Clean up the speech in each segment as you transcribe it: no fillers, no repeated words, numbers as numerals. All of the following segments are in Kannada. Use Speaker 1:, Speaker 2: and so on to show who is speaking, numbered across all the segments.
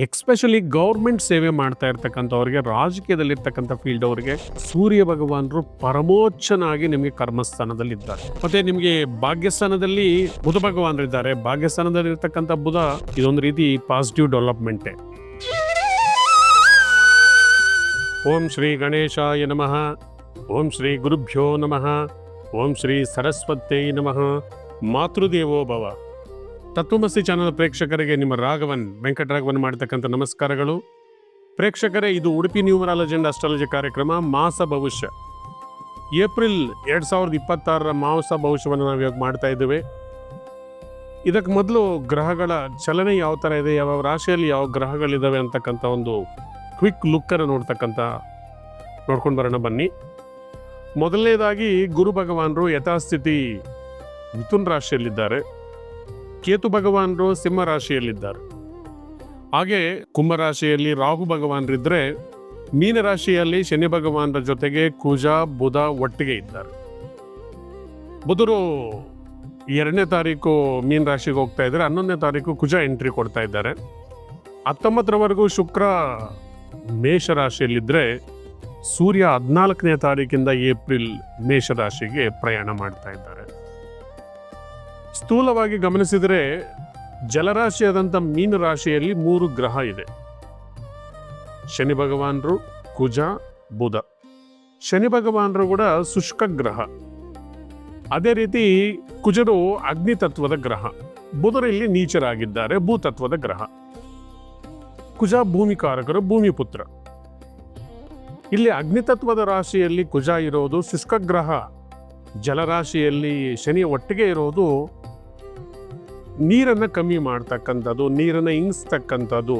Speaker 1: ಎಕ್ಸ್ಪೆಷಲಿ ಗೌರ್ಮೆಂಟ್ ಸೇವೆ ಮಾಡ್ತಾ ಇರ್ತಕ್ಕಂಥವ್ರಿಗೆ, ರಾಜಕೀಯದಲ್ಲಿರ್ತಕ್ಕಂಥ ಫೀಲ್ಡ್ ಅವರಿಗೆ ಸೂರ್ಯ ಭಗವಾನರು ಪರಮೋಚ್ಚನಾಗಿ ನಿಮಗೆ ಕರ್ಮಸ್ಥಾನದಲ್ಲಿ ಇದ್ದಾರೆ. ಮತ್ತೆ ನಿಮಗೆ ಭಾಗ್ಯಸ್ಥಾನದಲ್ಲಿ ಬುಧ ಭಗವಾನರು ಇದ್ದಾರೆ. ಭಾಗ್ಯಸ್ಥಾನದಲ್ಲಿ ಇರ್ತಕ್ಕಂಥ ಬುಧ ಇದೊಂದು ರೀತಿ ಪಾಸಿಟಿವ್ ಡೆವಲಪ್ಮೆಂಟೇ. ಓಂ ಶ್ರೀ ಗಣೇಶಾಯ ನಮಃ. ಓಂ ಶ್ರೀ ಗುರುಭ್ಯೋ ನಮಃ. ಓಂ ಶ್ರೀ ಸರಸ್ವತೈ ನಮಃ. ಮಾತೃದೇವೋ ಭವ. ತತ್ವಮಸಿ ಚಾನಲ್ ಪ್ರೇಕ್ಷಕರಿಗೆ ನಿಮ್ಮ ವೆಂಕಟರಾಘವನ್ ಮಾಡತಕ್ಕಂಥ ನಮಸ್ಕಾರಗಳು. ಪ್ರೇಕ್ಷಕರೇ, ಇದು ಉಡುಪಿ ನ್ಯೂಮರಾಲಜಿ ಅಂಡ್ ಅಸ್ಟ್ರಾಲಜಿ ಕಾರ್ಯಕ್ರಮ ಮಾಸ ಭವಿಷ್ಯ. ಏಪ್ರಿಲ್ 2026 ಮಾಸ ಭವಿಷ್ಯವನ್ನು ನಾವು ಇವಾಗ ಮಾಡ್ತಾ ಇದ್ದೇವೆ. ಇದಕ್ಕೆ ಮೊದಲು ಗ್ರಹಗಳ ಚಲನೆ ಯಾವ ಥರ ಇದೆ, ಯಾವ ರಾಶಿಯಲ್ಲಿ ಯಾವ ಗ್ರಹಗಳಿದ್ದಾವೆ ಅಂತಕ್ಕಂಥ ಒಂದು ಕ್ವಿಕ್ ಲುಕ್ಕನ್ನು ನೋಡ್ಕೊಂಡು ಬರೋಣ ಬನ್ನಿ. ಮೊದಲನೇದಾಗಿ ಗುರು ಭಗವಾನರು ಯಥಾಸ್ಥಿತಿ ಮಿಥುನ್ ರಾಶಿಯಲ್ಲಿದ್ದಾರೆ. ಕೇತು ಭಗವಾನರು ಸಿಂಹ ರಾಶಿಯಲ್ಲಿದ್ದಾರೆ. ಹಾಗೆ ಕುಂಭರಾಶಿಯಲ್ಲಿ ರಾಹು ಭಗವಾನರಿದ್ದರೆ, ಮೀನರಾಶಿಯಲ್ಲಿ ಶನಿ ಭಗವಾನರ ಜೊತೆಗೆ ಕುಜ ಬುಧ ಒಟ್ಟಿಗೆ ಇದ್ದಾರೆ. ಬುಧರು 2ನೇ ತಾರೀಕು ಮೀನ ರಾಶಿಗೆ ಹೋಗ್ತಾ ಇದ್ದಾರೆ. 11ನೇ ತಾರೀಕು ಕುಜ ಎಂಟ್ರಿ ಕೊಡ್ತಾ ಇದ್ದಾರೆ. 19ರವರೆಗೂ ಶುಕ್ರ ಮೇಷರಾಶಿಯಲ್ಲಿದ್ದರೆ, ಸೂರ್ಯ 14ನೇ ತಾರೀಕಿಂದ ಏಪ್ರಿಲ್ ಮೇಷರಾಶಿಗೆ ಪ್ರಯಾಣ ಮಾಡ್ತಾ ಇದ್ದಾರೆ. ಸ್ಥೂಲವಾಗಿ ಗಮನಿಸಿದರೆ ಜಲರಾಶಿಯಾದಂಥ ಮೀನರಾಶಿಯಲ್ಲಿ 3 ಗ್ರಹ ಇದೆ. ಶನಿ ಭಗವಾನರು, ಕುಜ, ಬುಧ. ಶನಿ ಭಗವಾನರು ಕೂಡ ಶುಷ್ಕ ಗ್ರಹ. ಅದೇ ರೀತಿ ಕುಜರು ಅಗ್ನಿ ತತ್ವದ ಗ್ರಹ. ಬುಧರು ಇಲ್ಲಿ ನೀಚರಾಗಿದ್ದಾರೆ, ಭೂತತ್ವದ ಗ್ರಹ. ಕುಜ ಭೂಮಿಕಾರಕರು, ಭೂಮಿಪುತ್ರ. ಇಲ್ಲಿ ಅಗ್ನಿತತ್ವದ ರಾಶಿಯಲ್ಲಿ ಕುಜ ಇರೋದು ಶುಷ್ಕ ಗ್ರಹ. ಜಲರಾಶಿಯಲ್ಲಿ ಶನಿ ಒಟ್ಟಿಗೆ ಇರೋದು ನೀರನ್ನು ಕಮ್ಮಿ ಮಾಡ್ತಕ್ಕಂಥದ್ದು, ನೀರನ್ನು ಇಂಗಿಸ್ತಕ್ಕಂಥದ್ದು.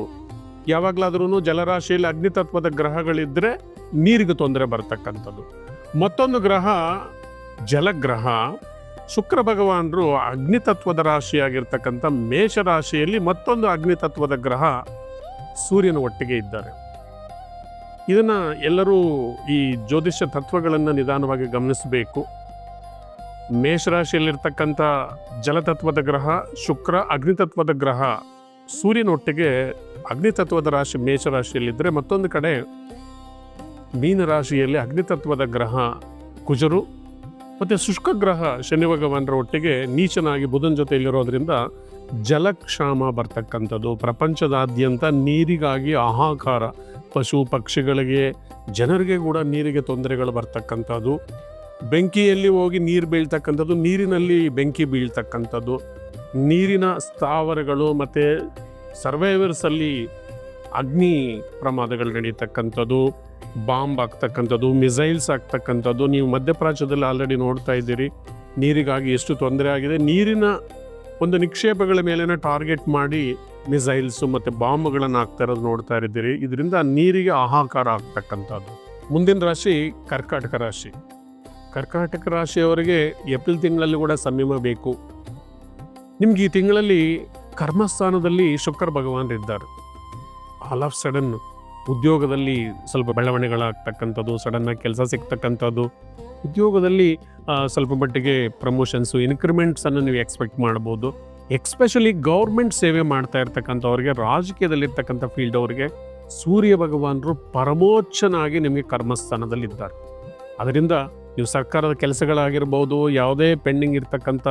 Speaker 1: ಯಾವಾಗಲಾದ್ರೂ ಜಲರಾಶಿಯಲ್ಲಿ ಅಗ್ನಿತತ್ವದ ಗ್ರಹಗಳಿದ್ದರೆ ನೀರಿಗೆ ತೊಂದರೆ ಬರ್ತಕ್ಕಂಥದ್ದು. ಮತ್ತೊಂದು ಗ್ರಹ ಜಲಗ್ರಹ. ಶುಕ್ರ ಭಗವಾನರು ಅಗ್ನಿತತ್ವದ ರಾಶಿಯಾಗಿರ್ತಕ್ಕಂಥ ಮೇಷರಾಶಿಯಲ್ಲಿ ಮತ್ತೊಂದು ಅಗ್ನಿತತ್ವದ ಗ್ರಹ ಸೂರ್ಯನ ಒಟ್ಟಿಗೆ ಇದ್ದಾರೆ. ಇದನ್ನು ಎಲ್ಲರೂ ಈ ಜ್ಯೋತಿಷ್ಯ ತತ್ವಗಳನ್ನು ನಿಧಾನವಾಗಿ ಗಮನಿಸಬೇಕು. ಮೇಷರಾಶಿಯಲ್ಲಿರ್ತಕ್ಕಂಥ ಜಲತತ್ವದ ಗ್ರಹ ಶುಕ್ರ, ಅಗ್ನಿತತ್ವದ ಗ್ರಹ ಸೂರ್ಯನೊಟ್ಟಿಗೆ ಅಗ್ನಿತತ್ವದ ರಾಶಿ ಮೇಷರಾಶಿಯಲ್ಲಿದ್ದರೆ, ಮತ್ತೊಂದು ಕಡೆ ಮೀನರಾಶಿಯಲ್ಲಿ ಅಗ್ನಿತತ್ವದ ಗ್ರಹ ಕುಜರು ಮತ್ತು ಶುಷ್ಕ ಗ್ರಹ ಶನಿ ಭಗವಾನರ ಒಟ್ಟಿಗೆ ನೀಚನಾಗಿ ಬುಧನ ಜೊತೆಯಲ್ಲಿರೋದ್ರಿಂದ ಜಲಕ್ಷಾಮ ಬರ್ತಕ್ಕಂಥದ್ದು. ಪ್ರಪಂಚದಾದ್ಯಂತ ನೀರಿಗಾಗಿ ಹಾಹಾಕಾರ. ಪಶು ಪಕ್ಷಿಗಳಿಗೆ, ಜನರಿಗೆ ಕೂಡ ನೀರಿಗೆ ತೊಂದರೆಗಳು ಬರ್ತಕ್ಕಂಥದ್ದು. ಬೆಂಕಿಯಲ್ಲಿ ಹೋಗಿ ನೀರು ಬೀಳ್ತಕ್ಕಂಥದ್ದು, ನೀರಿನಲ್ಲಿ ಬೆಂಕಿ ಬೀಳ್ತಕ್ಕಂಥದ್ದು, ನೀರಿನ ಸ್ಥಾವರಗಳು ಮತ್ತು ಸರ್ವೈವರ್ಸಲ್ಲಿ ಅಗ್ನಿ ಪ್ರಮಾದಗಳು ನಡೀತಕ್ಕಂಥದ್ದು, ಬಾಂಬ್ ಆಗ್ತಕ್ಕಂಥದ್ದು, ಮಿಸೈಲ್ಸ್ ಆಗ್ತಕ್ಕಂಥದ್ದು. ನೀವು ಮಧ್ಯಪ್ರಾಚ್ಯದಲ್ಲಿ ಆಲ್ರೆಡಿ ನೋಡ್ತಾ ಇದ್ದೀರಿ ನೀರಿಗಾಗಿ ಎಷ್ಟು ತೊಂದರೆ ಆಗಿದೆ. ನೀರಿನ ಒಂದು ನಿಕ್ಷೇಪಗಳ ಮೇಲೇನೆ ಟಾರ್ಗೆಟ್ ಮಾಡಿ ಮಿಸೈಲ್ಸು ಮತ್ತು ಬಾಂಬ್ಗಳನ್ನು ಹಾಕ್ತಾ ಇರೋದು ನೋಡ್ತಾ ಇದ್ದೀರಿ. ಇದರಿಂದ ನೀರಿಗೆ ಹಾಹಾಕಾರ ಆಗ್ತಕ್ಕಂಥದ್ದು. ಮುಂದಿನ ರಾಶಿ ಕರ್ಕಾಟಕ ರಾಶಿ. ಕರ್ಕಾಟಕ ರಾಶಿಯವರಿಗೆ ಏಪ್ರಿಲ್ ತಿಂಗಳಲ್ಲಿ ಕೂಡ ಸಂಯಮ ಬೇಕು. ನಿಮ್ಗೆ ಈ ತಿಂಗಳಲ್ಲಿ ಕರ್ಮಸ್ಥಾನದಲ್ಲಿ ಶುಕ್ರ ಭಗವಾನರಿದ್ದಾರೆ. ಆಲ್ ಆಫ್ ಸಡನ್ ಉದ್ಯೋಗದಲ್ಲಿ ಸ್ವಲ್ಪ ಬೆಳವಣಿಗೆಗಳಾಗ್ತಕ್ಕಂಥದ್ದು, ಸಡನ್ನಾಗಿ ಕೆಲಸ ಸಿಗ್ತಕ್ಕಂಥದ್ದು, ಉದ್ಯೋಗದಲ್ಲಿ ಸ್ವಲ್ಪ ಮಟ್ಟಿಗೆ ಪ್ರಮೋಷನ್ಸು, ಇನ್ಕ್ರಿಮೆಂಟ್ಸನ್ನು ನೀವು ಎಕ್ಸ್ಪೆಕ್ಟ್ ಮಾಡ್ಬೋದು. ಎಕ್ಸ್ಪೆಷಲಿ ಗೌರ್ಮೆಂಟ್ ಸೇವೆ ಮಾಡ್ತಾ ಇರ್ತಕ್ಕಂಥವ್ರಿಗೆ, ರಾಜಕೀಯದಲ್ಲಿರ್ತಕ್ಕಂಥ ಫೀಲ್ಡ್ ಅವರಿಗೆ ಸೂರ್ಯ ಭಗವಾನರು ಪರಮೋಚ್ಚನಾಗಿ ನಿಮಗೆ ಕರ್ಮಸ್ಥಾನದಲ್ಲಿದ್ದಾರೆ. ಅದರಿಂದ ನೀವು ಸರ್ಕಾರದ ಕೆಲಸಗಳಾಗಿರ್ಬೋದು, ಯಾವುದೇ ಪೆಂಡಿಂಗ್ ಇರ್ತಕ್ಕಂಥ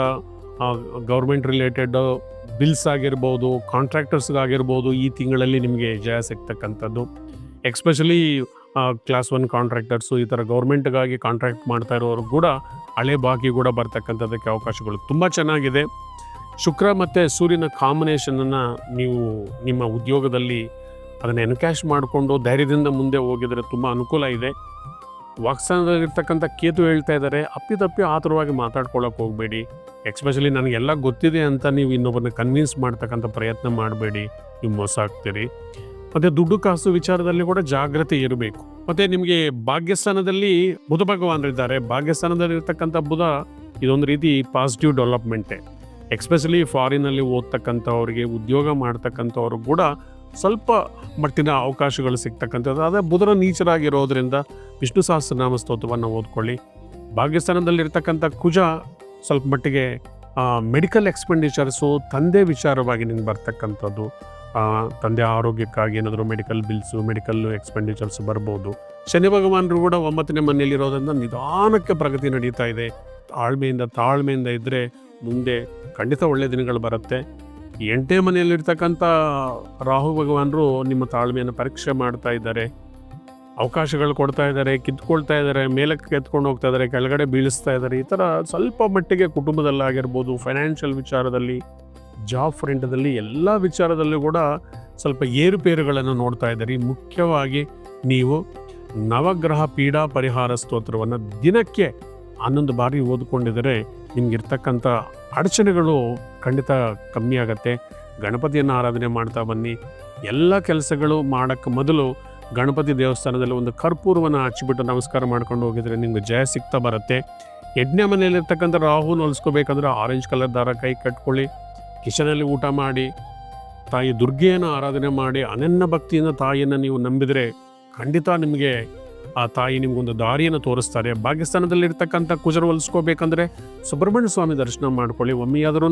Speaker 1: ಗೌರ್ಮೆಂಟ್ ರಿಲೇಟೆಡ್ ಬಿಲ್ಸ್ ಆಗಿರ್ಬೋದು, ಕಾಂಟ್ರಾಕ್ಟರ್ಸ್ಗಾಗಿರ್ಬೋದು, ಈ ತಿಂಗಳಲ್ಲಿ ನಿಮಗೆ ಜಯ ಸಿಗ್ತಕ್ಕಂಥದ್ದು. ಎಕ್ಸ್ಪೆಷಲಿ ಕ್ಲಾಸ್ 1 ಕಾಂಟ್ರಾಕ್ಟರ್ಸು, ಈ ಥರ ಗೌರ್ಮೆಂಟ್ಗಾಗಿ ಕಾಂಟ್ರಾಕ್ಟ್ ಮಾಡ್ತಾ ಇರೋರು ಕೂಡ ಹಳೆ ಬಾಕಿ ಕೂಡ ಬರ್ತಕ್ಕಂಥದ್ದಕ್ಕೆ ಅವಕಾಶಗಳು ತುಂಬ ಚೆನ್ನಾಗಿದೆ. ಶುಕ್ರ ಮತ್ತು ಸೂರ್ಯನ ಕಾಂಬಿನೇಷನನ್ನು ನೀವು ನಿಮ್ಮ ಉದ್ಯೋಗದಲ್ಲಿ ಅದನ್ನು ಎನ್ಕ್ಯಾಶ್ ಮಾಡಿಕೊಂಡು ಧೈರ್ಯದಿಂದ ಮುಂದೆ ಹೋಗಿದರೆ ತುಂಬ ಅನುಕೂಲ ಇದೆ. ವಾಕ್ಸ್ಥಾನದಲ್ಲಿರ್ತಕ್ಕಂಥ ಕೇತು ಹೇಳ್ತಾ ಇದ್ದಾರೆ, ಅಪ್ಪಿತಪ್ಪಿ ಆತುರವಾಗಿ ಮಾತಾಡ್ಕೊಳ್ಳೋಕೆ ಹೋಗಬೇಡಿ. ಎಕ್ಸ್ಪೆಷಲಿ ನನಗೆಲ್ಲ ಗೊತ್ತಿದೆ ಅಂತ ನೀವು ಇನ್ನೊಬ್ಬರನ್ನ ಕನ್ವಿನ್ಸ್ ಮಾಡ್ತಕ್ಕಂಥ ಪ್ರಯತ್ನ ಮಾಡಬೇಡಿ, ನೀವು ಮೋಸ ಆಗ್ತೀರಿ. ಮತ್ತು ದುಡ್ಡು ಕಾಸು ವಿಚಾರದಲ್ಲಿ ಕೂಡ ಜಾಗ್ರತೆ ಇರಬೇಕು. ಮತ್ತು ನಿಮಗೆ ಭಾಗ್ಯಸ್ಥಾನದಲ್ಲಿ ಬುಧ ಭಗವಾನರಿದ್ದಾರೆ. ಭಾಗ್ಯಸ್ಥಾನದಲ್ಲಿರ್ತಕ್ಕಂಥ ಬುಧ ಇದೊಂದು ರೀತಿ ಪಾಸಿಟಿವ್ ಡೆವಲಪ್ಮೆಂಟೇ. ಎಕ್ಸ್ಪೆಷಲಿ ಫಾರಿನಲ್ಲಿ ಓದ್ತಕ್ಕಂಥವ್ರಿಗೆ, ಉದ್ಯೋಗ ಮಾಡ್ತಕ್ಕಂಥವ್ರು ಕೂಡ ಸ್ವಲ್ಪ ಮಟ್ಟಿನ ಅವಕಾಶಗಳು ಸಿಗ್ತಕ್ಕಂಥದ್ದು. ಆದರೆ ಬುಧರ ನೀಚರಾಗಿರೋದ್ರಿಂದ ವಿಷ್ಣು ಸಹಸ್ರನಾಮ ಸ್ತೋತ್ರವನ್ನು ಓದ್ಕೊಳ್ಳಿ. ಭಾಗ್ಯಸ್ಥಾನದಲ್ಲಿರ್ತಕ್ಕಂಥ ಕುಜ ಸ್ವಲ್ಪ ಮಟ್ಟಿಗೆ ಮೆಡಿಕಲ್ ಎಕ್ಸ್ಪೆಂಡಿಚರ್ಸು, ತಂದೆ ವಿಚಾರವಾಗಿ ನಿಮ್ಗೆ ಬರ್ತಕ್ಕಂಥದ್ದು, ತಂದೆ ಆರೋಗ್ಯಕ್ಕಾಗಿ ಏನಾದರೂ ಮೆಡಿಕಲ್ ಬಿಲ್ಸು, ಮೆಡಿಕಲ್ ಎಕ್ಸ್ಪೆಂಡಿಚರ್ಸ್ ಬರ್ಬೋದು. ಶನಿ ಭಗವಾನರು ಕೂಡ 9ನೇ ಮನೆಯಲ್ಲಿರೋದ್ರಿಂದ ನಿಧಾನಕ್ಕೆ ಪ್ರಗತಿ ನಡೀತಾ ಇದೆ. ತಾಳ್ಮೆಯಿಂದ ಇದ್ದರೆ ಮುಂದೆ ಖಂಡಿತ ಒಳ್ಳೆಯ ದಿನಗಳು ಬರುತ್ತೆ. 8ನೇ ಮನೆಯಲ್ಲಿರ್ತಕ್ಕಂಥ ರಾಹು ಭಗವಾನರು ನಿಮ್ಮ ತಾಳ್ಮೆಯನ್ನು ಪರೀಕ್ಷೆ ಮಾಡ್ತಾ ಇದ್ದಾರೆ, ಅವಕಾಶಗಳು ಕೊಡ್ತಾ ಇದ್ದಾರೆ, ಕಿತ್ಕೊಳ್ತಾ ಇದ್ದಾರೆ, ಮೇಲಕ್ಕೆ ಎತ್ಕೊಂಡು ಹೋಗ್ತಾ ಇದ್ದಾರೆ, ಕೆಳಗಡೆ ಬೀಳಿಸ್ತಾ ಇದ್ದಾರೆ. ಈ ಥರ ಸ್ವಲ್ಪ ಮಟ್ಟಿಗೆ ಕುಟುಂಬದಲ್ಲಾಗಿರ್ಬೋದು, ಫೈನಾನ್ಷಿಯಲ್ ವಿಚಾರದಲ್ಲಿ, ಜಾಬ್ ಫ್ರಂಟದಲ್ಲಿ, ಎಲ್ಲ ವಿಚಾರದಲ್ಲೂ ಕೂಡ ಸ್ವಲ್ಪ ಏರುಪೇರುಗಳನ್ನು ನೋಡ್ತಾ ಇದ್ದಾರೆ. ಮುಖ್ಯವಾಗಿ ನೀವು ನವಗ್ರಹ ಪೀಡಾ ಪರಿಹಾರ ಸ್ತೋತ್ರವನ್ನು ದಿನಕ್ಕೆ 11 ಬಾರಿ ಓದ್ಕೊಂಡಿದ್ದರೆ ನಿಮಗಿರ್ತಕ್ಕಂಥ ಅಡಚಣೆಗಳು ಖಂಡಿತ ಕಮ್ಮಿ ಆಗುತ್ತೆ. ಗಣಪತಿಯನ್ನು ಆರಾಧನೆ ಮಾಡ್ತಾ ಬನ್ನಿ. ಎಲ್ಲ ಕೆಲಸಗಳು ಮಾಡೋಕ್ಕೆ ಮೊದಲು ಗಣಪತಿ ದೇವಸ್ಥಾನದಲ್ಲಿ ಒಂದು ಕರ್ಪೂರವನ್ನು ಹಚ್ಚಿಬಿಟ್ಟು ನಮಸ್ಕಾರ ಮಾಡ್ಕೊಂಡು ಹೋಗಿದರೆ ನಿಮ್ಗೆ ಜಯ ಸಿಗ್ತಾ ಬರುತ್ತೆ. 8ನೇ ಮನೆಯಲ್ಲಿರ್ತಕ್ಕಂಥ ರಾಹುನ ಹೊಲಿಸ್ಕೋಬೇಕಂದ್ರೆ ಆರೆಂಜ್ ಕಲರ್ ದಾರ ಕೈ ಕಟ್ಕೊಳ್ಳಿ, ಕಿಚನಲ್ಲಿ ಊಟ ಮಾಡಿ, ತಾಯಿ ದುರ್ಗೆಯನ್ನು ಆರಾಧನೆ ಮಾಡಿ ಅನನ್ಯ ಭಕ್ತಿಯಿಂದ ತಾಯಿಯನ್ನು ನೀವು ನಂಬಿದರೆ ಖಂಡಿತ ನಿಮಗೆ ಆ ತಾಯಿ ನಿಮಗೊಂದು ದಾರಿಯನ್ನು ತೋರಿಸ್ತಾರೆ. ಭಾಗ್ಯಸ್ಥಾನದಲ್ಲಿರ್ತಕ್ಕಂಥ ಕುಜರು ಹೊಲಿಸ್ಕೋಬೇಕಂದ್ರೆ ಸುಬ್ರಹ್ಮಣ್ಯ ಸ್ವಾಮಿ ದರ್ಶನ ಮಾಡ್ಕೊಳ್ಳಿ. ಒಮ್ಮೆಯಾದ್ರೂ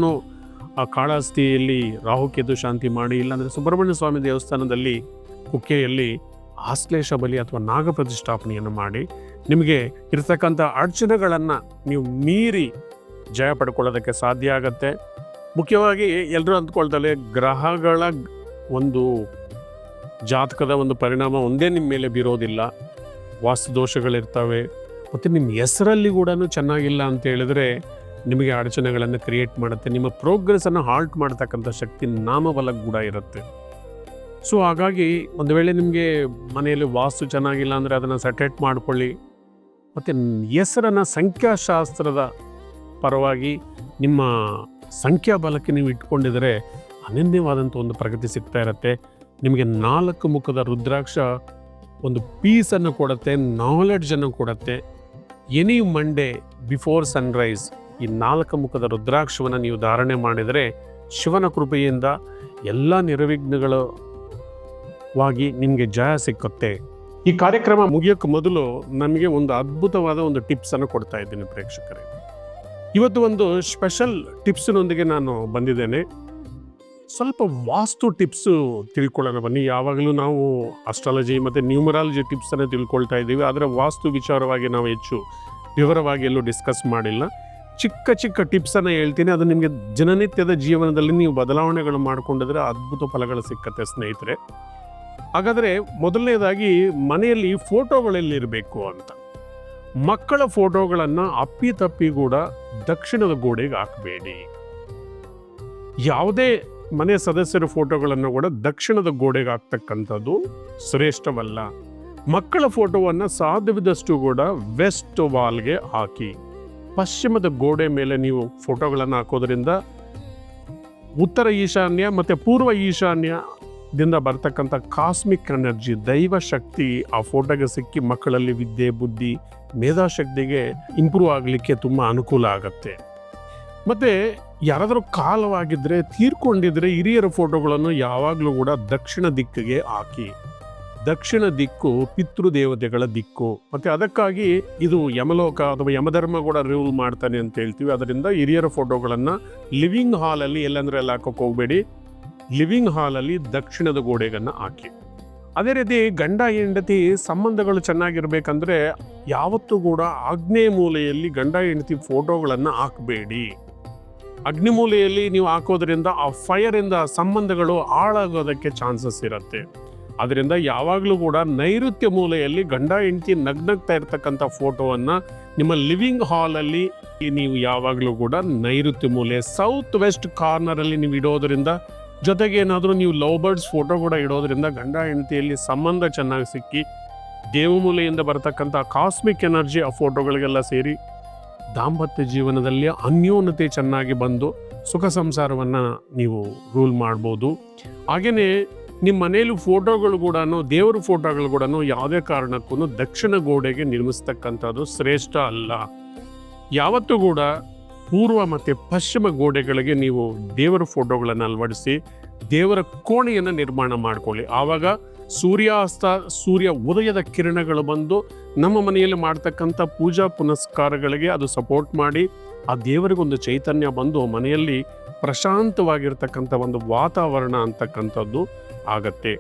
Speaker 1: ಆ ಕಾಳಹಸ್ತಿಯಲ್ಲಿ ರಾಹುಕೇತು ಶಾಂತಿ ಮಾಡಿ, ಇಲ್ಲಾಂದರೆ ಸುಬ್ರಹ್ಮಣ್ಯ ಸ್ವಾಮಿ ದೇವಸ್ಥಾನದಲ್ಲಿ ಕುಕ್ಕೆಯಲ್ಲಿ ಆಶ್ಲೇಷ ಬಲಿ ಅಥವಾ ನಾಗ ಪ್ರತಿಷ್ಠಾಪನೆಯನ್ನು ಮಾಡಿ ನಿಮಗೆ ಇರ್ತಕ್ಕಂಥ ಅಡಚಣೆಗಳನ್ನು ನೀವು ಮೀರಿ ಜಯ ಪಡ್ಕೊಳ್ಳೋದಕ್ಕೆ ಸಾಧ್ಯ ಆಗತ್ತೆ. ಮುಖ್ಯವಾಗಿ ಎಲ್ಲರೂ ಅಂದ್ಕೊಳ್ತಾರೆ ಗ್ರಹಗಳ ಒಂದು ಜಾತಕದ ಒಂದು ಪರಿಣಾಮ ಒಂದೇ ನಿಮ್ಮ ಮೇಲೆ ಬೀರೋದಿಲ್ಲ, ವಾಸ್ತು ದೋಷಗಳಿರ್ತವೆ, ಮತ್ತು ನಿಮ್ಮ ಹೆಸರಲ್ಲಿ ಕೂಡ ಚೆನ್ನಾಗಿಲ್ಲ ಅಂತ ಹೇಳಿದ್ರೆ ನಿಮಗೆ ಅಡಚಣೆಗಳನ್ನು ಕ್ರಿಯೇಟ್ ಮಾಡುತ್ತೆ. ನಿಮ್ಮ ಪ್ರೋಗ್ರೆಸ್ಸನ್ನು ಹಾಲ್ಟ್ ಮಾಡ್ತಕ್ಕಂಥ ಶಕ್ತಿ ನಾಮಬಲ ಕೂಡ ಇರುತ್ತೆ. ಸೊ ಹಾಗಾಗಿ ಒಂದು ವೇಳೆ ನಿಮಗೆ ಮನೆಯಲ್ಲಿ ವಾಸ್ತು ಚೆನ್ನಾಗಿಲ್ಲ ಅಂದರೆ ಅದನ್ನು ಸೆಟೇಟ್ ಮಾಡ್ಕೊಳ್ಳಿ. ಮತ್ತು ಹೆಸರನ್ನು ಸಂಖ್ಯಾಶಾಸ್ತ್ರದ ಪರವಾಗಿ ನಿಮ್ಮ ಸಂಖ್ಯಾಬಲಕ್ಕೆ ನೀವು ಇಟ್ಕೊಂಡಿದರೆ ಅನನ್ಯವಾದಂಥ ಒಂದು ಪ್ರಗತಿ ಸಿಗ್ತಾ ಇರುತ್ತೆ. ನಿಮಗೆ 4 ಮುಖದ ರುದ್ರಾಕ್ಷ ಒಂದು ಪೀಸನ್ನು ಕೊಡುತ್ತೆ, ನಾಲೆಡ್ಜನ್ನು ಕೊಡುತ್ತೆ. ಎನಿ ಮಂಡೇ ಬಿಫೋರ್ ಸನ್ರೈಸ್ ಈ 4 ಮುಖದ ರುದ್ರಾಕ್ಷವನ್ನು ನೀವು ಧಾರಣೆ ಮಾಡಿದರೆ ಶಿವನ ಕೃಪೆಯಿಂದ ಎಲ್ಲ ನಿರ್ವಿಘ್ನಗಳವಾಗಿ ನಿಮಗೆ ಜಯ ಸಿಕ್ಕುತ್ತೆ. ಈ ಕಾರ್ಯಕ್ರಮ ಮುಗಿಯೋಕ್ಕೆ ಮೊದಲು ನಮಗೆ ಒಂದು ಅದ್ಭುತವಾದ ಒಂದು ಟಿಪ್ಸನ್ನು ಕೊಡ್ತಾ ಇದ್ದೀನಿ ಪ್ರೇಕ್ಷಕರೇ. ಇವತ್ತು ಒಂದು ಸ್ಪೆಷಲ್ ಟಿಪ್ಸಿನೊಂದಿಗೆ ನಾನು ಬಂದಿದ್ದೇನೆ. ಸ್ವಲ್ಪ ವಾಸ್ತು ಟಿಪ್ಸು ತಿಳ್ಕೊಳ್ಳೋಣ ಬನ್ನಿ. ಯಾವಾಗಲೂ ನಾವು ಅಸ್ಟ್ರಾಲಜಿ ಮತ್ತು ನ್ಯೂಮರಾಲಜಿ ಟಿಪ್ಸನ್ನು ತಿಳ್ಕೊಳ್ತಾ ಇದ್ದೀವಿ, ಆದರೆ ವಾಸ್ತು ವಿಚಾರವಾಗಿ ನಾವು ಹೆಚ್ಚು ವಿವರವಾಗಿ ಎಲ್ಲೂ ಡಿಸ್ಕಸ್ ಮಾಡಿಲ್ಲ. ಚಿಕ್ಕ ಚಿಕ್ಕ ಟಿಪ್ಸನ್ನು ಹೇಳ್ತೀನಿ, ಅದು ನಿಮಗೆ ದಿನನಿತ್ಯದ ಜೀವನದಲ್ಲಿ ನೀವು ಬದಲಾವಣೆಗಳು ಮಾಡಿಕೊಂಡಿದ್ರೆ ಅದ್ಭುತ ಫಲಗಳು ಸಿಕ್ಕತ್ತೆ ಸ್ನೇಹಿತರೆ. ಹಾಗಾದರೆ ಮೊದಲನೇದಾಗಿ ಮನೆಯಲ್ಲಿ ಫೋಟೋಗಳೆಲ್ಲಿರಬೇಕು ಅಂತ. ಮಕ್ಕಳ ಫೋಟೋಗಳನ್ನು ಅಪ್ಪಿತಪ್ಪಿ ಕೂಡ ದಕ್ಷಿಣದ ಗೋಡೆಗೆ ಹಾಕಬೇಡಿ. ಯಾವುದೇ ಮನೆ ಸದಸ್ಯರ ಫೋಟೋಗಳನ್ನು ಕೂಡ ದಕ್ಷಿಣದ ಗೋಡೆಗೆ ಹಾಕ್ತಕ್ಕಂಥದ್ದು ಶ್ರೇಷ್ಠವಲ್ಲ. ಮಕ್ಕಳ ಫೋಟೋವನ್ನು ಸಾಧ್ಯವಿದ್ದಷ್ಟು ಕೂಡ ವೆಸ್ಟ್ ವಾಲ್ಗೆ ಹಾಕಿ. ಪಶ್ಚಿಮದ ಗೋಡೆ ಮೇಲೆ ನೀವು ಫೋಟೋಗಳನ್ನು ಹಾಕೋದ್ರಿಂದ ಉತ್ತರ ಈಶಾನ್ಯ ಮತ್ತು ಪೂರ್ವ ಈಶಾನ್ಯದಿಂದ ಬರ್ತಕ್ಕಂಥ ಕಾಸ್ಮಿಕ್ ಎನರ್ಜಿ, ದೈವ ಶಕ್ತಿ ಆ ಫೋಟೋಗೆ ಸಿಕ್ಕಿ ಮಕ್ಕಳಲ್ಲಿ ವಿದ್ಯೆ, ಬುದ್ಧಿ, ಮೇಧಾಶಕ್ತಿಗೆ ಇಂಪ್ರೂವ್ ಆಗಲಿಕ್ಕೆ ತುಂಬ ಅನುಕೂಲ ಆಗುತ್ತೆ. ಮತ್ತು ಯಾರಾದರೂ ಕಾಲವಾಗಿದ್ದರೆ, ತೀರ್ಕೊಂಡಿದ್ರೆ ಹಿರಿಯರ ಫೋಟೋಗಳನ್ನು ಯಾವಾಗಲೂ ಕೂಡ ದಕ್ಷಿಣ ದಿಕ್ಕಿಗೆ ಹಾಕಿ. ದಕ್ಷಿಣ ದಿಕ್ಕು ಪಿತೃದೇವತೆಗಳ ದಿಕ್ಕು, ಮತ್ತು ಅದಕ್ಕಾಗಿ ಇದು ಯಮಲೋಕ ಅಥವಾ ಯಮಧರ್ಮ ಕೂಡ ರೂಲ್ ಮಾಡ್ತಾನೆ ಅಂತ ಹೇಳ್ತೀವಿ. ಅದರಿಂದ ಹಿರಿಯರ ಫೋಟೋಗಳನ್ನು ಲಿವಿಂಗ್ ಹಾಲಲ್ಲಿ ಎಲ್ಲಂದ್ರೆ ಎಲ್ಲ ಹಾಕೋಕೆ ಹೋಗಬೇಡಿ. ಲಿವಿಂಗ್ ಹಾಲಲ್ಲಿ ದಕ್ಷಿಣದ ಗೋಡೆಗನ್ನು ಹಾಕಿ. ಅದೇ ರೀತಿ ಗಂಡ ಹೆಂಡತಿ ಸಂಬಂಧಗಳು ಚೆನ್ನಾಗಿರ್ಬೇಕಂದ್ರೆ ಯಾವತ್ತೂ ಕೂಡ ಆಗ್ನೇಯ ಮೂಲೆಯಲ್ಲಿ ಗಂಡ ಹೆಂಡತಿ ಫೋಟೋಗಳನ್ನು ಹಾಕಬೇಡಿ. ಅಗ್ನಿಮೂಲೆಯಲ್ಲಿ ನೀವು ಹಾಕೋದ್ರಿಂದ ಆ ಫೈರಿಂದ ಸಂಬಂಧಗಳು ಹಾಳಾಗೋದಕ್ಕೆ ಚಾನ್ಸಸ್ ಇರುತ್ತೆ. ಅದರಿಂದ ಯಾವಾಗಲೂ ಕೂಡ ನೈಋತ್ಯ ಮೂಲೆಯಲ್ಲಿ ಗಂಡ ಹೆಂಡತಿ ನಗ್ನಗ್ತಾ ಇರ್ತಕ್ಕಂಥ ಫೋಟೋವನ್ನು ನಿಮ್ಮ ಲಿವಿಂಗ್ ಹಾಲಲ್ಲಿ ನೀವು ಯಾವಾಗಲೂ ಕೂಡ ನೈಋತ್ಯ ಮೂಲೆ, ಸೌತ್ ವೆಸ್ಟ್ ಕಾರ್ನರಲ್ಲಿ ನೀವು ಇಡೋದ್ರಿಂದ, ಜೊತೆಗೆ ಏನಾದರೂ ನೀವು ಲವ್ ಬರ್ಡ್ಸ್ ಫೋಟೋ ಕೂಡ ಇಡೋದ್ರಿಂದ ಗಂಡ ಹೆಂಡತಿಯಲ್ಲಿ ಸಂಬಂಧ ಚೆನ್ನಾಗಿ ಸಿಕ್ಕಿ ದೇವಮೂಲೆಯಿಂದ ಬರ್ತಕ್ಕಂಥ ಕಾಸ್ಮಿಕ್ ಎನರ್ಜಿ ಆ ಫೋಟೋಗಳಿಗೆಲ್ಲ ಸೇರಿ ದಾಂಪತ್ಯ ಜೀವನದಲ್ಲಿ ಅನ್ಯೋನ್ಯತೆ ಚೆನ್ನಾಗಿ ಬಂದು ಸುಖ ಸಂಸಾರವನ್ನು ನೀವು ರೂಲ್ ಮಾಡ್ಬೋದು. ಹಾಗೆಯೇ ನಿಮ್ಮ ಮನೆಯಲ್ಲಿ ಫೋಟೋಗಳು ಕೂಡ, ದೇವರ ಫೋಟೋಗಳು ಕೂಡ ಯಾವುದೇ ಕಾರಣಕ್ಕೂ ದಕ್ಷಿಣ ಗೋಡೆಗೆ ನಿರ್ಮಿಸ್ತಕ್ಕಂಥದ್ದು ಶ್ರೇಷ್ಠ ಅಲ್ಲ. ಯಾವತ್ತೂ ಕೂಡ ಪೂರ್ವ ಮತ್ತು ಪಶ್ಚಿಮ ಗೋಡೆಗಳಿಗೆ ನೀವು ದೇವರ ಫೋಟೋಗಳನ್ನು ಅಳವಡಿಸಿ ದೇವರ ಕೋಣೆಯನ್ನು ನಿರ್ಮಾಣ ಮಾಡ್ಕೊಳ್ಳಿ. ಆವಾಗ ಸೂರ್ಯಾಸ್ತ, ಸೂರ್ಯ ಉದಯದ ಕಿರಣಗಳು ಬಂದು ನಮ್ಮ ಮನೆಯಲ್ಲಿ ಮಾಡ್ತಕ್ಕಂಥ ಪೂಜಾ ಪುನಸ್ಕಾರಗಳಿಗೆ ಅದು ಸಪೋರ್ಟ್ ಮಾಡಿ ಆ ದೇವರಿಗೊಂದು ಚೈತನ್ಯ ಬಂದು ಮನೆಯಲ್ಲಿ ಪ್ರಶಾಂತವಾಗಿರ್ತಕ್ಕಂಥ ಒಂದು ವಾತಾವರಣ ಅಂತಕ್ಕಂಥದ್ದು ಆಗತ್ತೆ.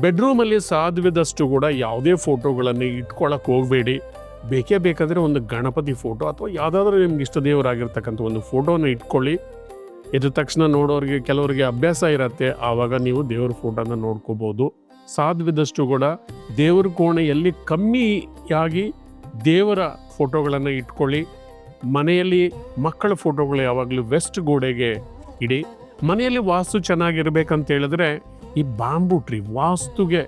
Speaker 1: ಬೆಡ್ರೂಮಲ್ಲಿ ಸಾಧ್ಯವಿದಷ್ಟು ಕೂಡ ಯಾವುದೇ ಫೋಟೋಗಳನ್ನು ಇಟ್ಕೊಳ್ಳೋಕೆ ಹೋಗಬೇಡಿ. ಬೇಕೇ ಬೇಕಾದರೆ ಒಂದು ಗಣಪತಿ ಫೋಟೋ ಅಥವಾ ಯಾವುದಾದ್ರೂ ನಿಮ್ಗೆ ಇಷ್ಟ ದೇವರಾಗಿರ್ತಕ್ಕಂಥ ಒಂದು ಫೋಟೋನ ಇಟ್ಕೊಳ್ಳಿ. ಇದ್ರ ತಕ್ಷಣ ನೋಡೋರಿಗೆ ಕೆಲವರಿಗೆ ಅಭ್ಯಾಸ ಇರುತ್ತೆ, ಆವಾಗ ನೀವು ದೇವ್ರ ಫೋಟೋನ ನೋಡ್ಕೋಬೋದು. ಸಾಧ್ಯವಿದಷ್ಟು ಕೂಡ ದೇವ್ರ ಕೋಣೆಯಲ್ಲಿ ಕಮ್ಮಿಯಾಗಿ ದೇವರ ಫೋಟೋಗಳನ್ನು ಇಟ್ಕೊಳ್ಳಿ. ಮನೆಯಲ್ಲಿ ಮಕ್ಕಳ ಫೋಟೋಗಳು ಯಾವಾಗಲೂ ವೆಸ್ಟ್ ಗೋಡೆಗೆ ಇಡಿ. ಮನೆಯಲ್ಲಿ ವಾಸ್ತು ಚೆನ್ನಾಗಿರ್ಬೇಕಂತ ಹೇಳಿದ್ರೆ ಈ ಬಾಂಬು ಟ್ರೀ, ವಾಸ್ತುಗೆ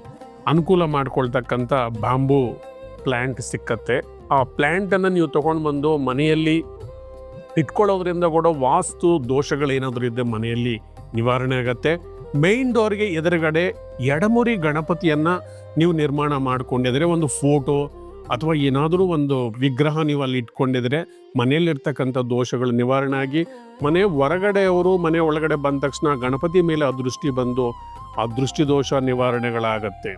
Speaker 1: ಅನುಕೂಲ ಮಾಡ್ಕೊಳ್ತಕ್ಕಂಥ ಬಾಂಬು ಪ್ಲ್ಯಾಂಟ್ ಸಿಕ್ಕತ್ತೆ. ಆ ಪ್ಲ್ಯಾಂಟನ್ನು ನೀವು ತೊಗೊಂಡು ಬಂದು ಮನೆಯಲ್ಲಿ ಇಟ್ಕೊಳ್ಳೋದ್ರಿಂದ ಕೂಡ ವಾಸ್ತು ದೋಷಗಳೇನಾದರೂ ಇದ್ದರೆ ಮನೆಯಲ್ಲಿ ನಿವಾರಣೆ ಆಗತ್ತೆ. ಮೈನ್ ಡೋರ್ಗೆ ಎದುರುಗಡೆ ಎಡಮುರಿ ಗಣಪತಿಯನ್ನು ನೀವು ನಿರ್ಮಾಣ ಮಾಡ್ಕೊಂಡಿದ್ರೆ, ಒಂದು ಫೋಟೋ ಅಥವಾ ಏನಾದರೂ ಒಂದು ವಿಗ್ರಹ ನೀವು ಅಲ್ಲಿ ಇಟ್ಕೊಂಡಿದ್ರೆ ಮನೆಯಲ್ಲಿರ್ತಕ್ಕಂಥ ದೋಷಗಳು ನಿವಾರಣೆ ಆಗಿ ಮನೆ ಹೊರಗಡೆಯವರು ಮನೆ ಒಳಗಡೆ ಬಂದ ತಕ್ಷಣ ಗಣಪತಿ ಮೇಲೆ ಅದೃಷ್ಟಿ ಬಂದು ಆ ದೃಷ್ಟಿ ದೋಷ ನಿವಾರಣೆಗಳಾಗತ್ತೆ.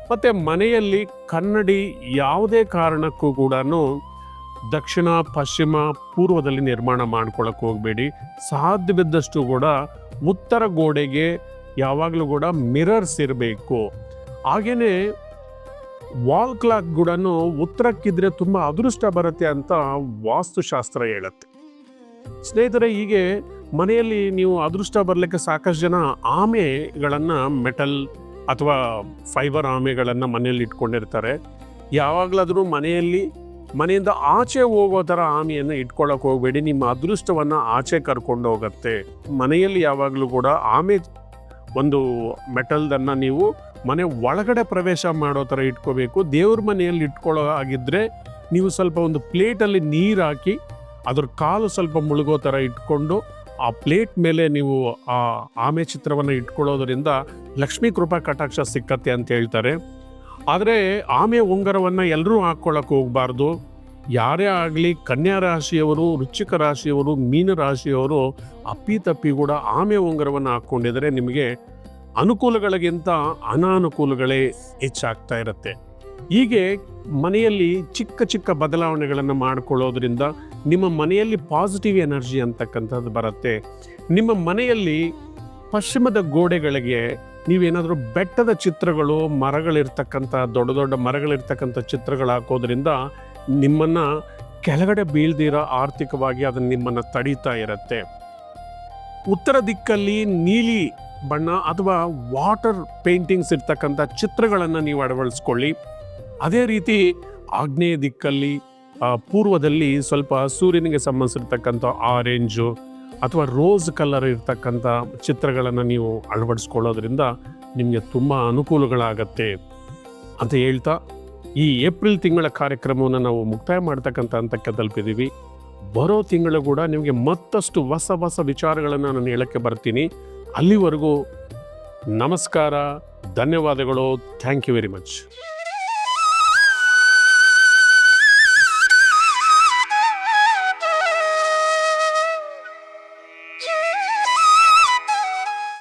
Speaker 1: ಮತ್ತು ಮನೆಯಲ್ಲಿ ಕನ್ನಡಿ ಯಾವುದೇ ಕಾರಣಕ್ಕೂ ಕೂಡ ದಕ್ಷಿಣ, ಪಶ್ಚಿಮ, ಪೂರ್ವದಲ್ಲಿ ನಿರ್ಮಾಣ ಮಾಡ್ಕೊಳ್ಳೋಕೆ ಹೋಗಬೇಡಿ. ಸಾಧ್ಯವಿದ್ದಷ್ಟು ಕೂಡ ಉತ್ತರ ಗೋಡೆಗೆ ಯಾವಾಗಲೂ ಕೂಡ ಮಿರರ್ಸ್ ಇರಬೇಕು. ಹಾಗೆಯೇ ವಾಲ್ ಕ್ಲಾಕ್ ಕೂಡ ಉತ್ತರಕ್ಕಿದ್ರೆ ತುಂಬ ಅದೃಷ್ಟ ಬರುತ್ತೆ ಅಂತ ವಾಸ್ತುಶಾಸ್ತ್ರ ಹೇಳುತ್ತೆ. ಸ್ನೇಹಿತರೆ, ಹೀಗೆ ಮನೆಯಲ್ಲಿ ನೀವು ಅದೃಷ್ಟ ಬರಲಿಕ್ಕೆ ಸಾಕಷ್ಟು ಜನ ಆಮೆಗಳನ್ನು, ಮೆಟಲ್ ಅಥವಾ ಫೈಬರ್ ಆಮೆಗಳನ್ನು ಮನೆಯಲ್ಲಿ ಇಟ್ಕೊಂಡಿರ್ತಾರೆ. ಯಾವಾಗಲಾದರೂ ಮನೆಯಿಂದ ಆಚೆ ಹೋಗೋ ಥರ ಆಮೆಯನ್ನು ಇಟ್ಕೊಳ್ಳೋಕೆ ಹೋಗಬೇಡಿ. ನಿಮ್ಮ ಅದೃಷ್ಟವನ್ನು ಆಚೆ ಕರ್ಕೊಂಡು ಹೋಗುತ್ತೆ. ಮನೆಯಲ್ಲಿ ಯಾವಾಗಲೂ ಕೂಡ ಆಮೆ ಒಂದು ಮೆಟಲ್ದನ್ನು ನೀವು ಮನೆ ಒಳಗಡೆ ಪ್ರವೇಶ ಮಾಡೋ ಥರ ಇಟ್ಕೋಬೇಕು. ದೇವ್ರ ಮನೆಯಲ್ಲಿ ಇಟ್ಕೊಳ್ಳೋ ಆಗಿದ್ದರೆ ನೀವು ಸ್ವಲ್ಪ ಒಂದು ಪ್ಲೇಟಲ್ಲಿ ನೀರು ಹಾಕಿ ಅದ್ರ ಕಾಲು ಸ್ವಲ್ಪ ಮುಳುಗೋ ಥರ ಇಟ್ಕೊಂಡು ಆ ಪ್ಲೇಟ್ ಮೇಲೆ ನೀವು ಆ ಆಮೆ ಚಿತ್ರವನ್ನು ಇಟ್ಕೊಳ್ಳೋದ್ರಿಂದ ಲಕ್ಷ್ಮೀ ಕೃಪಾ ಕಟಾಕ್ಷ ಸಿಕ್ಕತ್ತೆ ಅಂತ ಹೇಳ್ತಾರೆ. ಆದರೆ ಆಮೆ ಉಂಗುರವನ್ನು ಎಲ್ಲರೂ ಹಾಕ್ಕೊಳ್ಳೋಕೆ ಹೋಗಬಾರ್ದು. ಯಾರೇ ಆಗಲಿ, ಕನ್ಯಾ ರಾಶಿಯವರು, ವೃಶ್ಚಿಕ ರಾಶಿಯವರು, ಮೀನ ರಾಶಿಯವರು ಅಪ್ಪಿತಪ್ಪಿ ಕೂಡ ಆಮೆ ಉಂಗುರವನ್ನು ಹಾಕ್ಕೊಂಡಿದ್ರೆ ನಿಮಗೆ ಅನುಕೂಲಗಳಿಗಿಂತ ಅನಾನುಕೂಲಗಳೇ ಹೆಚ್ಚಾಗ್ತಾ ಇರುತ್ತೆ. ಹೀಗೆ ಮನೆಯಲ್ಲಿ ಚಿಕ್ಕ ಚಿಕ್ಕ ಬದಲಾವಣೆಗಳನ್ನು ಮಾಡಿಕೊಳ್ಳೋದ್ರಿಂದ ನಿಮ್ಮ ಮನೆಯಲ್ಲಿ ಪಾಸಿಟಿವ್ ಎನರ್ಜಿ ಅಂತಕ್ಕಂಥದ್ದು ಬರುತ್ತೆ. ನಿಮ್ಮ ಮನೆಯಲ್ಲಿ ಪಶ್ಚಿಮದ ಗೋಡೆಗಳಿಗೆ ನೀವೇನಾದರೂ ಬೆಟ್ಟದ ಚಿತ್ರಗಳು, ಮರಗಳಿರ್ತಕ್ಕಂಥ ದೊಡ್ಡ ದೊಡ್ಡ ಮರಗಳಿರ್ತಕ್ಕಂಥ ಚಿತ್ರಗಳು ಹಾಕೋದ್ರಿಂದ ನಿಮ್ಮನ್ನು ಕೆಳಗಡೆ ಬೀಳ್ದಿರೋ ಆರ್ಥಿಕವಾಗಿ ಅದನ್ನು ನಿಮ್ಮನ್ನು ತಡೀತಾ ಇರುತ್ತೆ. ಉತ್ತರ ದಿಕ್ಕಲ್ಲಿ ನೀಲಿ ಬಣ್ಣ ಅಥವಾ ವಾಟರ್ ಪೇಂಟಿಂಗ್ಸ್ ಇರ್ತಕ್ಕಂಥ ಚಿತ್ರಗಳನ್ನು ನೀವು ಅಳವಡಿಸ್ಕೊಳ್ಳಿ. ಅದೇ ರೀತಿ ಆಗ್ನೇಯ ದಿಕ್ಕಲ್ಲಿ, ಪೂರ್ವದಲ್ಲಿ ಸ್ವಲ್ಪ ಸೂರ್ಯನಿಗೆ ಸಂಬಂಧಿಸಿರ್ತಕ್ಕಂಥ ಆರೆಂಜು ಅಥವಾ ರೋಸ್ ಕಲರ್ ಇರ್ತಕ್ಕಂಥ ಚಿತ್ರಗಳನ್ನು ನೀವು ಅಳವಡಿಸ್ಕೊಳ್ಳೋದ್ರಿಂದ ನಿಮಗೆ ತುಂಬ ಅನುಕೂಲಗಳಾಗತ್ತೆ ಅಂತ ಹೇಳ್ತಾ ಈ ಏಪ್ರಿಲ್ ತಿಂಗಳ ಕಾರ್ಯಕ್ರಮವನ್ನು ನಾವು ಮುಕ್ತಾಯ ಮಾಡ್ತಕ್ಕಂಥ ಹಂತಕ್ಕೆ ತಲುಪಿದ್ದೀವಿ. ಬರೋ ತಿಂಗಳು ಕೂಡ ನಿಮಗೆ ಮತ್ತಷ್ಟು ಹೊಸ ಹೊಸ ವಿಚಾರಗಳನ್ನು ನಾನು ಹೇಳಕ್ಕೆ ಬರ್ತೀನಿ. ಅಲ್ಲಿವರೆಗೂ ನಮಸ್ಕಾರ, ಧನ್ಯವಾದಗಳು. Thank you very much.